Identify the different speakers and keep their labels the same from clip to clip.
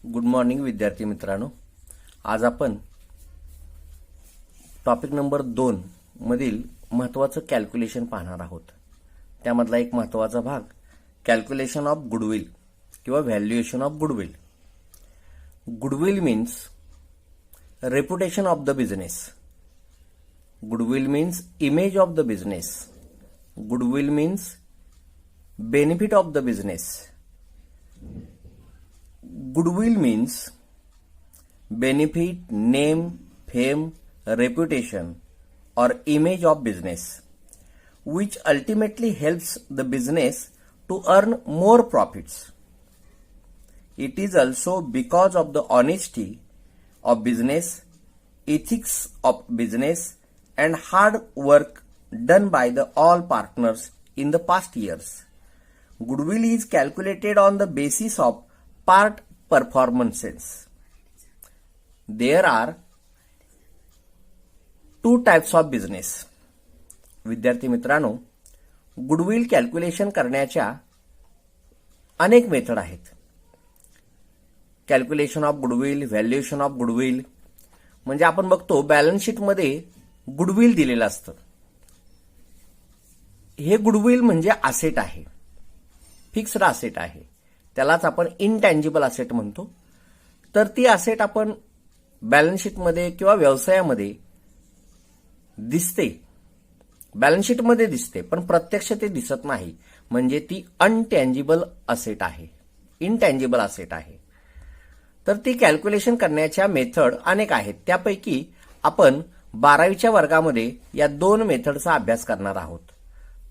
Speaker 1: Good morning विद्यार्थी मित्रांनो. आज आपण टॉपिक नंबर 2 मधील महत्त्वाचं कॅल्क्युलेशन पाहणार आहोत. त्यामधला एक महत्त्वाचा भाग कॅल्क्युलेशन ऑफ गुडविल किंवा valuation of goodwill. Goodwill means reputation of the business. Goodwill means image of the business. Goodwill means benefit of the business. Goodwill means benefit, name, fame, reputation or image of business, which ultimately helps the business to earn more profits. It is also because of the honesty of business, ethics of business and hard work done by the all partners in the past years. Goodwill is calculated on the basis of part performances. There are two types of business. विद्यार्थी मित्रांनो, goodwill calculation करण्याच्या अनेक method आहेत. Calculation of goodwill, valuation of goodwill म्हणजे आपण बघतो balance sheet मध्ये goodwill दिलेलं असतं. हे गुडविल म्हणजे असेट आहे, फिक्स्ड असेट आहे. त्यालाच आपण इनटँजिबल असेट म्हणतो. तर ती असेट आपण बॅलन्स शीटमध्ये किंवा व्यवसायामध्ये दिसते, बॅलन्स शीटमध्ये दिसते, पण प्रत्यक्ष ते दिसत नाही. म्हणजे ती अनटँजिबल असेट आहे, इनटँजिबल असेट आहे. तर ती कॅल्क्युलेशन करण्याच्या मेथड अनेक आहेत. त्यापैकी आपण 12वीच्या वर्गामध्ये या 2 मेथडचा अभ्यास करणार आहोत.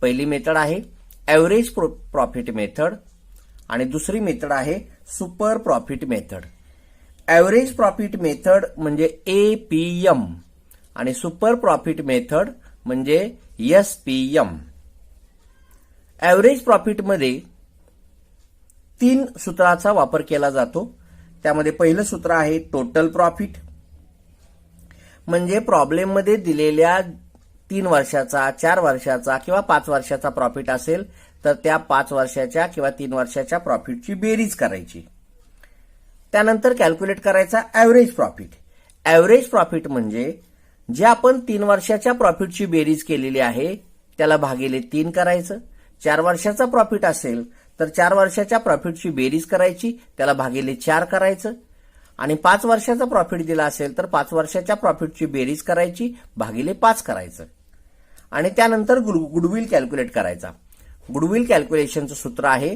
Speaker 1: पहिली मेथड आहे ॲव्हरेज प्रॉफिट मेथड आणि दुसरी मेथड आहे super profit method. Average profit method म्हणजे एपीएम आणि सुपर प्रॉफिट मेथड म्हणजे एसपीएम. ॲव्हरेज प्रॉफिट मध्ये 3 सूत्राचा वापर केला जातो. त्यामध्ये पहिलं सूत्र आहे टोटल प्रॉफिट. म्हणजे प्रॉब्लेम मध्ये दिलेल्या 3 वर्षाचा, 4 वर्षाचा किंवा 5 वर्षाचा प्रॉफिट असेल तर त्या 5 वर्षाच्या किंवा 3 वर्षाच्या प्रॉफिटची बेरीज करायची. त्यानंतर कॅल्क्युलेट करायचा ॲव्हरेज प्रॉफिट. ॲव्हरेज प्रॉफिट म्हणजे जे आपण 3 वर्षाच्या प्रॉफिटची बेरीज केलेली आहे त्याला भागिले 3 करायचं. 4 वर्षाचा प्रॉफिट असेल तर 4 वर्षाच्या प्रॉफिटची बेरीज करायची, त्याला भागिले 4 करायचं. आणि 5 वर्षाचा प्रॉफिट दिला असेल तर 5 वर्षाच्या प्रॉफिटची बेरीज करायची, भागिले 5 करायचं. आणि त्यानंतर गुडविल कॅल्क्युलेट करायचा. गुडविल कॅल्क्युलेशनचं सूत्र आहे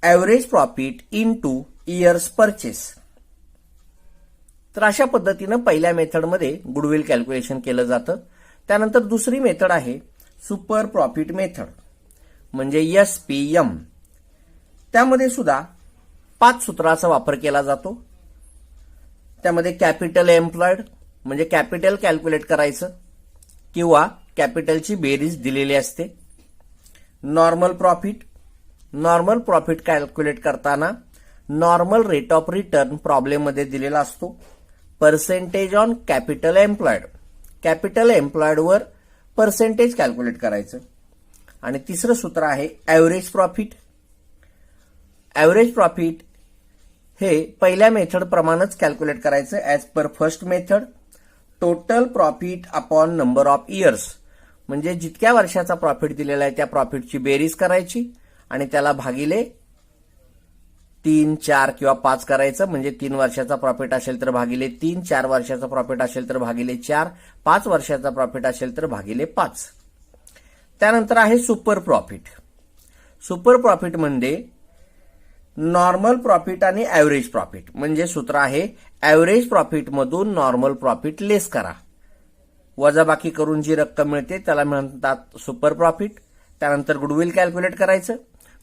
Speaker 1: average profit into years purchase. तर अशा पद्धतीनं पहिल्या मेथडमध्ये गुडविल कॅल्क्युलेशन केलं जातं. त्यानंतर दुसरी मेथड आहे सुपर प्रॉफिट मेथड म्हणजे एसपीएम. त्यामध्ये सुद्धा 5 सूत्राचा वापर केला जातो. त्यामध्ये कॅपिटल एम्प्लॉयड म्हणजे कॅपिटल कॅल्क्युलेट करायचं किंवा कॅपिटलची बेरीज दिलेली असते. Normal profit, normal profit calculate करताना normal rate of return problem मध्ये दिलेला असतो. Percentage on capital employed, capital employed वर पर्सेंटेज कॅल्क्युलेट करायचं. आणि तिसरं सूत्र आहे ॲव्हरेज प्रॉफिट. ॲव्हरेज प्रॉफिट हे पहिल्या मेथड प्रमाणेच कॅल्क्युलेट करायचं as per first method. Total profit upon number of years म्हणजे जितक्या वर्षाचा प्रॉफिट दिलेला आहे त्या प्रॉफिटची बेरीज करायची आणि त्याला भागिले 3, 4 किंवा 5 करायचं. म्हणजे 3 वर्षाचा प्रॉफिट असेल तर भागिले 3, 4 वर्षाचा प्रॉफिट असेल तर भागिले 4, 5 वर्षाचा प्रॉफिट असेल तर भागिले 5. त्यानंतर आहे सुपर प्रॉफिट. सुपर प्रॉफिट म्हणजे नॉर्मल प्रॉफिट आणि ॲव्हरेज प्रॉफिट. म्हणजे सूत्र आहे ॲव्हरेज प्रॉफिट मधून नॉर्मल प्रॉफिट लेस करा, वजाबाकी करून जी रक्कम मिळते त्याला म्हणतात सुपर प्रॉफिट. त्यानंतर गुडविल कॅल्क्युलेट करायचं.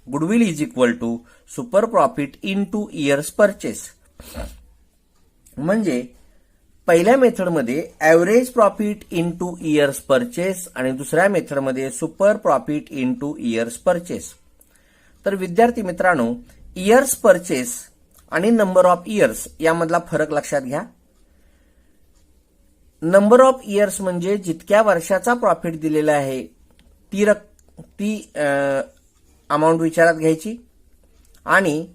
Speaker 1: Goodwill is equal to super profit into years purchase. म्हणजे पहिल्या मेथडमध्ये average profit into years purchase आणि दुसऱ्या मेथडमध्ये super profit into years purchase. तर विद्यार्थी मित्रांनो, इयर्स परचेस आणि नंबर ऑफ इयर्स यामधला फरक लक्षात घ्या. नंबर ऑफ इयर्स म्हणजे जितक्या वर्षाचा प्रॉफिट दिलेला आहे ती अमाउंट विचारात घ्यायची आणि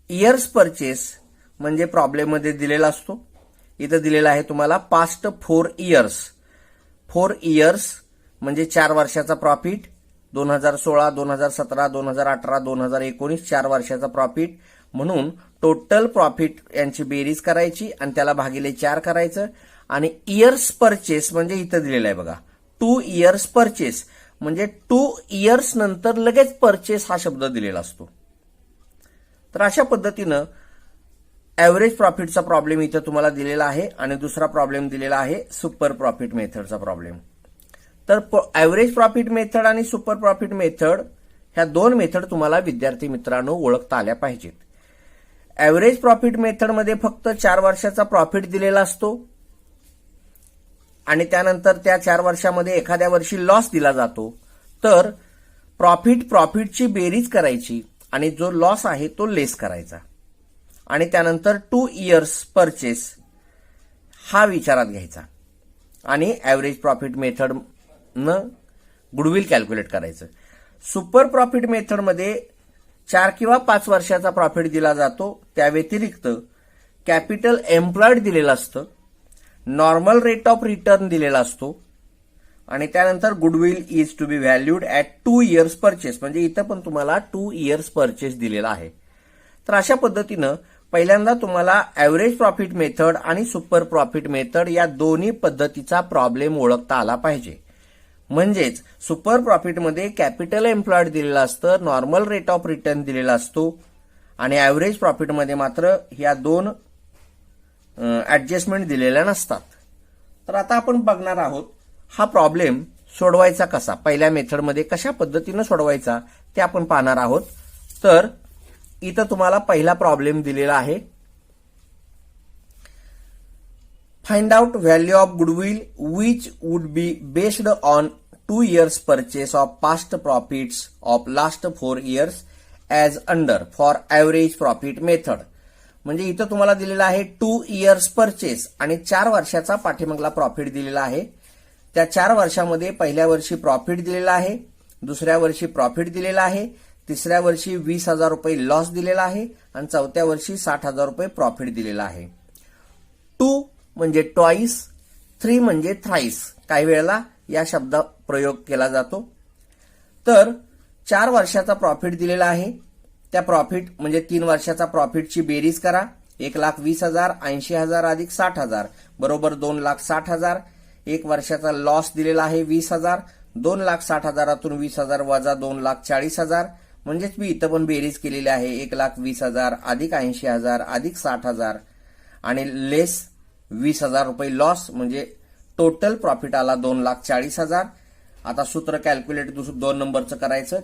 Speaker 1: इयर्स परचेस म्हणजे प्रॉब्लेममध्ये दिलेला असतो. इथं दिलेला आहे तुम्हाला पास्ट 4 इयर्स. 4 इयर्स म्हणजे 4 वर्षाचा प्रॉफिट. 2016, 2017, 2018, 2019 4 वर्षाचा प्रॉफिट. म्हणून टोटल प्रॉफिट यांची बेरीज करायची आणि त्याला भागिले 4 करायचं. आणि इयर्स परचेस म्हणजे इथं दिलेलं आहे बघा 2 इयर्स परचेस म्हणजे 2 इयर्स नंतर लगेच परचेस हा शब्द दिलेला असतो. तर अशा पद्धतीनं ऍव्हरेज प्रॉफिटचा प्रॉब्लेम इथं तुम्हाला दिलेला आहे. आणि दुसरा प्रॉब्लेम दिलेला आहे सुपर प्रॉफिट मेथडचा प्रॉब्लेम. तर ऍव्हरेज प्रॉफिट मेथड आणि सुपर प्रॉफिट मेथड ह्या दोन मेथड तुम्हाला विद्यार्थी मित्रांनो ओळखता आल्या पाहिजेत. ऍव्हरेज प्रॉफिट मेथडमध्ये फक्त 4 वर्षाचा प्रॉफिट दिलेला असतो आणि त्यानंतर त्या 4 वर्षामध्ये एखाद्या वर्षी लॉस दिला जातो. तर प्रॉफिटची बेरीज करायची आणि जो लॉस आहे तो लेस करायचा आणि त्यानंतर 2 इयर्स परचेस हा विचारात घ्यायचा आणि ऍव्हरेज प्रॉफिट मेथडनं गुडविल कॅल्क्युलेट करायचं. सुपर प्रॉफिट मेथडमध्ये 4 किंवा 5 वर्षाचा प्रॉफिट दिला जातो. त्या व्यतिरिक्त कॅपिटल एम्प्लॉयड दिलेलं असतं, नॉर्मल रेट ऑफ रिटर्न दिलेला असतो आणि त्यानंतर goodwill is to be valued at 2 years purchase म्हणजे इथं पण तुम्हाला 2 इयर्स परचेस दिलेला आहे. तर अशा पद्धतीनं पहिल्यांदा तुम्हाला ऍव्हरेज प्रॉफिट मेथड आणि सुपर प्रॉफिट मेथड या दोन्ही पद्धतीचा प्रॉब्लेम ओळखता आला पाहिजे. म्हणजेच सुपर प्रॉफिटमध्ये कॅपिटल एम्प्लॉयड दिलेलं असतं, नॉर्मल रेट ऑफ रिटर्न दिलेला असतो आणि ऍव्हरेज प्रॉफिटमध्ये मात्र ह्या दोन ऍडजस्टमेंट दिलेल्या नसतात. तर आता आपण बघणार आहोत हा प्रॉब्लेम सोडवायचा कसा, पहिल्या मेथडमध्ये कशा पद्धतीनं सोडवायचा ते आपण पाहणार आहोत. तर इथं तुम्हाला पहिला प्रॉब्लेम दिलेला आहे. Find out value of goodwill which would be based on 2 years purchase of past profits of last 4 years as under for average profit method. म्हणजे इथं तुम्हाला दिलेला आहे 2 इयर्स परचेस आणि 4 वर्षाचा पाठीमागला प्रॉफिट दिलेला आहे. त्या 4 वर्षामध्ये पहिल्या वर्षी प्रॉफिट दिलेला आहे, दुसऱ्या वर्षी प्रॉफिट दिलेला आहे, तिसऱ्या वर्षी 20,000 रुपये लॉस दिलेला आहे आणि चौथ्या वर्षी 60,000 रुपये प्रॉफिट दिलेला आहे. 2 म्हणजे ट्वाईस, 3 म्हणजे थ्राईस काही वेळेला या शब्द प्रयोग केला जातो. तर 4 वर्षाचा प्रॉफिट दिलेला आहे. त्या प्रॉफिट म्हणजे 3 वर्षाचा प्रॉफिटची बेरीज करा. 1,20,000, 80,000 अधिक 60,000 बरोबर 2,60,000. 1 वर्षाचा लॉस दिलेला आहे 20,000. 2,60,000 20,000 वजा 2,40,000 म्हणजेच मी इथं पण बेरीज केलेली आहे 1,20,000 अधिक 80,000 अधिक 60,000 आणि लेस 20,000 रुपये लॉस म्हणजे टोटल प्रॉफिट आला 2,40,000. आता सूत्र कॅल्क्युलेट 2 नंबरचं करायचं.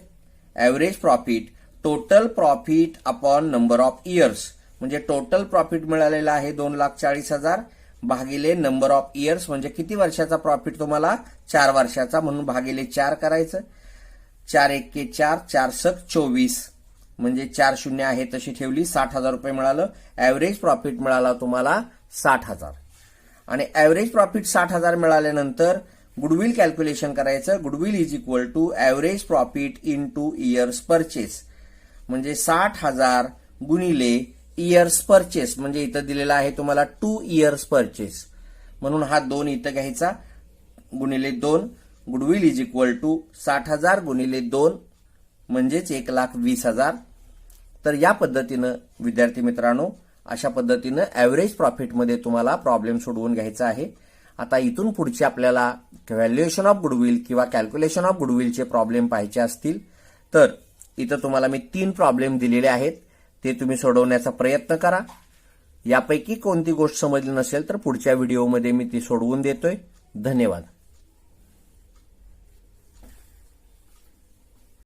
Speaker 1: Average profit total profit upon number of years म्हणजे टोटल प्रॉफिट मिळालेला आहे 2,40,000 भागिले नंबर ऑफ इयर्स म्हणजे किती वर्षाचा प्रॉफिट तुम्हाला 4 वर्षाचा म्हणून भागिले 4 करायचं. 4 1 4 4 7 24 म्हणजे 4 शून्य आहे तशी ठेवली 60,000 रुपये मिळालं. ऍव्हरेज प्रॉफिट मिळाला तुम्हाला 60,000 आणि ऍव्हरेज प्रॉफिट 60,000 मिळाल्यानंतर गुडविल कॅल्क्युलेशन करायचं. Goodwill is equal to average profit in 2 years purchase म्हणजे 60,000 गुणिले इयर्स परचेस म्हणजे इथं दिलेला आहे तुम्हाला 2 इयर्स परचेस म्हणून हा 2 इथं घ्यायचा गुणिले 2. गुडविल इज इक्वल टू 60,000 गुणिले 2 म्हणजेच 1,20,000. तर या पद्धतीनं विद्यार्थी मित्रांनो अशा पद्धतीनं ऍव्हरेज प्रॉफिटमध्ये तुम्हाला प्रॉब्लेम सोडवून घ्यायचा आहे. आता इथून पुढचे आपल्याला व्हॅल्युएशन ऑफ गुडविल किंवा कॅल्क्युलेशन ऑफ गुडविलचे प्रॉब्लेम पाहायचे असतील तर इथं तुम्हाला मी 3 प्रॉब्लेम दिलेले आहेत. ते तुम्ही सोडवण्याचा प्रयत्न करा. यापैकी कोणती गोष्ट समजली नसेल तर पुढच्या व्हिडिओमध्ये मी ती सोडवून देतोय. धन्यवाद.